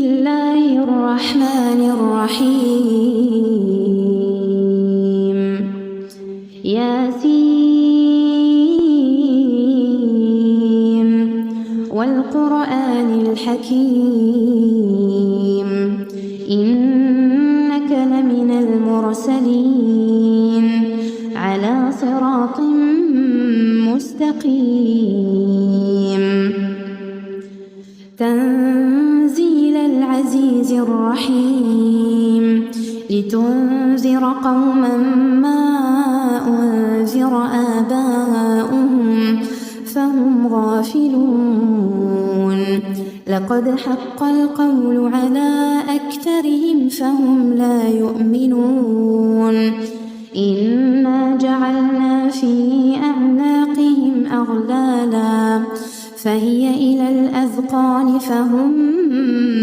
الله الرحمن الرحيم ياسين والقرآن الحكيم إنك لمن المرسلين على صراط مستقيم تنزيل العزيز الرحيم لتنذر قوما ما أنذر آباؤهم فهم غافلون لقد حق القول على أكثرهم فهم لا يؤمنون إنا جعلنا في أعناقهم أغلالا فهي إلى الأذقان فهم